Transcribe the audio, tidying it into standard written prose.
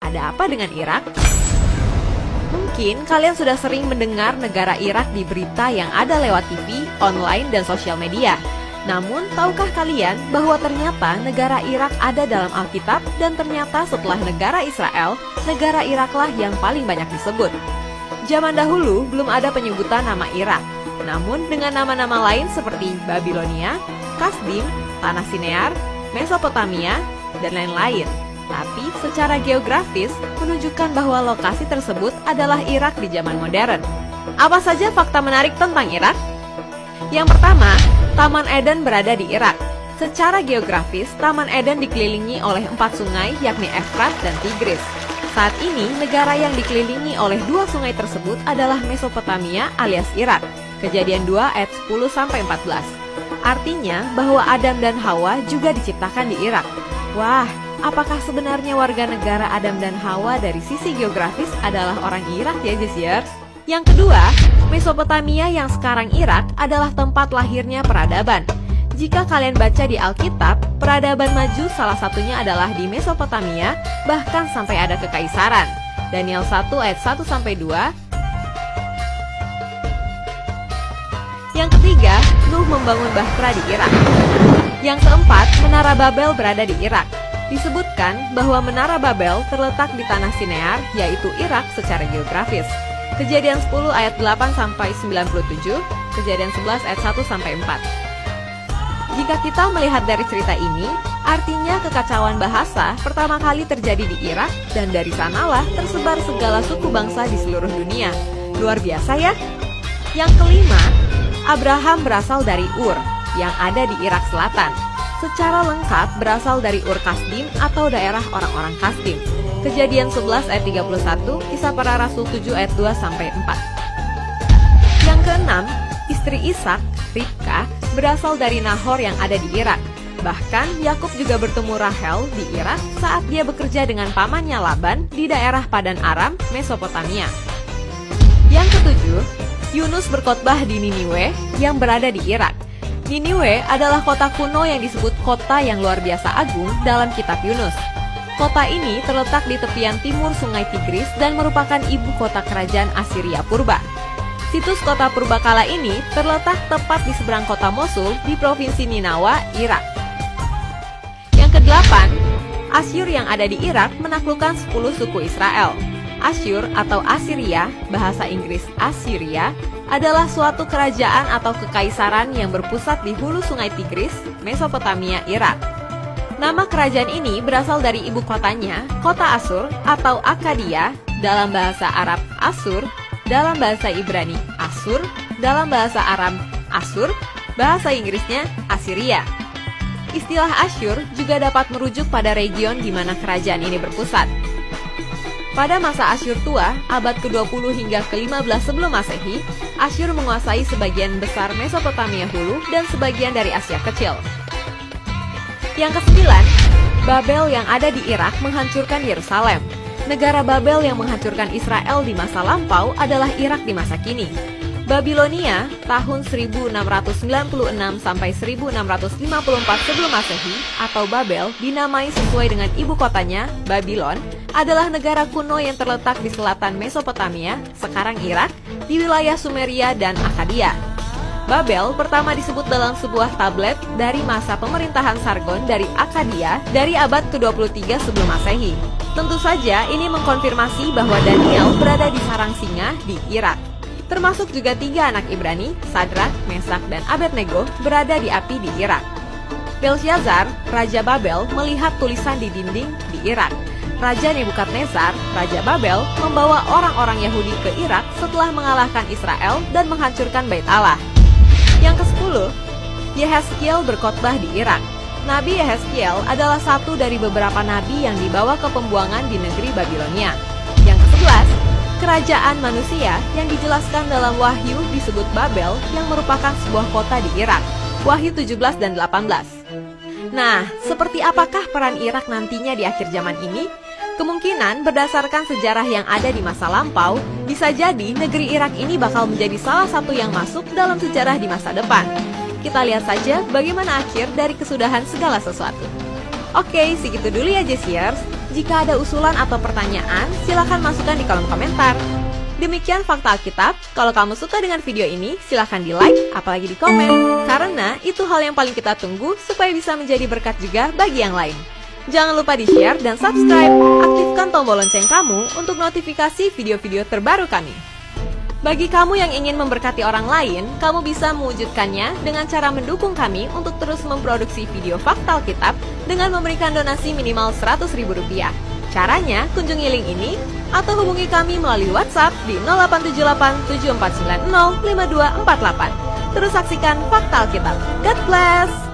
ada apa dengan Irak? Mungkin kalian sudah sering mendengar negara Irak di berita yang ada lewat TV, online, dan sosial media. Namun, tahukah kalian bahwa ternyata negara Irak ada dalam Alkitab dan ternyata setelah negara Israel, negara Iraklah yang paling banyak disebut. Zaman dahulu belum ada penyebutan nama Irak, namun dengan nama-nama lain seperti Babilonia, Kasdim, Tanah Sinear, Mesopotamia, dan lain-lain. Tapi secara geografis menunjukkan bahwa lokasi tersebut adalah Irak di zaman modern. Apa saja fakta menarik tentang Irak? Yang pertama, Taman Eden berada di Irak. Secara geografis, Taman Eden dikelilingi oleh 4 sungai yakni Efrat dan Tigris. Saat ini, negara yang dikelilingi oleh 2 sungai tersebut adalah Mesopotamia alias Irak. Kejadian 2 ayat 10-14. Artinya bahwa Adam dan Hawa juga diciptakan di Irak. Wah, apakah sebenarnya warga negara Adam dan Hawa dari sisi geografis adalah orang Irak ya, Jesiers? Yang kedua, Mesopotamia yang sekarang Irak adalah tempat lahirnya peradaban. Jika kalian baca di Alkitab, peradaban maju salah satunya adalah di Mesopotamia, bahkan sampai ada kekaisaran. Daniel 1 ayat 1-2. Yang ketiga, Nuh membangun Bahtera di Irak. Yang keempat, Menara Babel berada di Irak. Disebutkan bahwa Menara Babel terletak di Tanah Sinear, yaitu Irak secara geografis. Kejadian 10 ayat 8-97, Kejadian 11 ayat 1-4. Jika kita melihat dari cerita ini, artinya kekacauan bahasa pertama kali terjadi di Irak dan dari sanalah tersebar segala suku bangsa di seluruh dunia. Luar biasa ya? Yang kelima, Abraham berasal dari Ur, yang ada di Irak Selatan. Secara lengkap berasal dari Ur Kasdim atau daerah orang-orang Kasdim. Kejadian 11 ayat 31, Kisah Para Rasul 7 ayat 2-4. Yang keenam, istri Ishak, Ribka, berasal dari Nahor yang ada di Irak. Bahkan Yakub juga bertemu Rahel di Irak saat dia bekerja dengan pamannya Laban di daerah Padan Aram, Mesopotamia. Yang ketujuh, Yunus berkhotbah di Niniwe yang berada di Irak. Niniwe adalah kota kuno yang disebut kota yang luar biasa agung dalam kitab Yunus. Kota ini terletak di tepian timur Sungai Tigris dan merupakan ibu kota kerajaan Assyria purba. Situs kota purbakala ini terletak tepat di seberang kota Mosul di provinsi Ninawa, Irak. Yang kedelapan, Asyur yang ada di Irak menaklukkan 10 suku Israel. Asyur atau Assyria, bahasa Inggris Assyria, adalah suatu kerajaan atau kekaisaran yang berpusat di hulu Sungai Tigris, Mesopotamia, Irak. Nama kerajaan ini berasal dari ibu kotanya, kota Asur atau Akkadia, dalam bahasa Arab Asur, dalam bahasa Ibrani Asur, dalam bahasa Aram Asur, bahasa Inggrisnya Assyria. Istilah Asyur juga dapat merujuk pada region di mana kerajaan ini berpusat. Pada masa Asyur tua, abad ke-20 hingga ke-15 sebelum Masehi, Asyur menguasai sebagian besar Mesopotamia hulu dan sebagian dari Asia Kecil. Yang kesembilan, Babel yang ada di Irak menghancurkan Yerusalem. Negara Babel yang menghancurkan Israel di masa lampau adalah Irak di masa kini. Babilonia tahun 1696 sampai 1654 sebelum Masehi atau Babel dinamai sesuai dengan ibu kotanya, Babylon, adalah negara kuno yang terletak di selatan Mesopotamia, sekarang Irak, di wilayah Sumeria dan Akkadia. Babel pertama disebut dalam sebuah tablet dari masa pemerintahan Sargon dari Akkadia dari abad ke-23 sebelum Masehi. Tentu saja ini mengkonfirmasi bahwa Daniel berada di sarang singa di Irak. Termasuk juga 3 anak Ibrani, Sadrak, Mesak, dan Abednego berada di api di Irak. Belshazzar, Raja Babel, melihat tulisan di dinding di Irak. Raja Nebukadnezar, Raja Babel, membawa orang-orang Yahudi ke Irak setelah mengalahkan Israel dan menghancurkan Bait Allah. Yang ke-10, Yehezkiel berkhotbah di Irak. Nabi Yehezkiel adalah satu dari beberapa nabi yang dibawa ke pembuangan di negeri Babilonia. Yang ke-11, kerajaan manusia yang dijelaskan dalam Wahyu disebut Babel yang merupakan sebuah kota di Irak. Wahyu 17 dan 18. Nah, seperti apakah peran Irak nantinya di akhir zaman ini? Kemungkinan berdasarkan sejarah yang ada di masa lampau, bisa jadi negeri Irak ini bakal menjadi salah satu yang masuk dalam sejarah di masa depan. Kita lihat saja bagaimana akhir dari kesudahan segala sesuatu. Oke, segitu dulu ya Jesiers. Jika ada usulan atau pertanyaan, silahkan masukkan di kolom komentar. Demikian Fakta Alkitab. Kalau kamu suka dengan video ini, silahkan di like, apalagi di komen. Karena itu hal yang paling kita tunggu supaya bisa menjadi berkat juga bagi yang lain. Jangan lupa di-share dan subscribe. Aktifkan tombol lonceng kamu untuk notifikasi video-video terbaru kami. Bagi kamu yang ingin memberkati orang lain, kamu bisa mewujudkannya dengan cara mendukung kami untuk terus memproduksi video Fakta Alkitab dengan memberikan donasi minimal Rp100.000. Caranya, kunjungi link ini atau hubungi kami melalui WhatsApp di 0878 7490 5248. Terus saksikan Fakta Alkitab. God bless!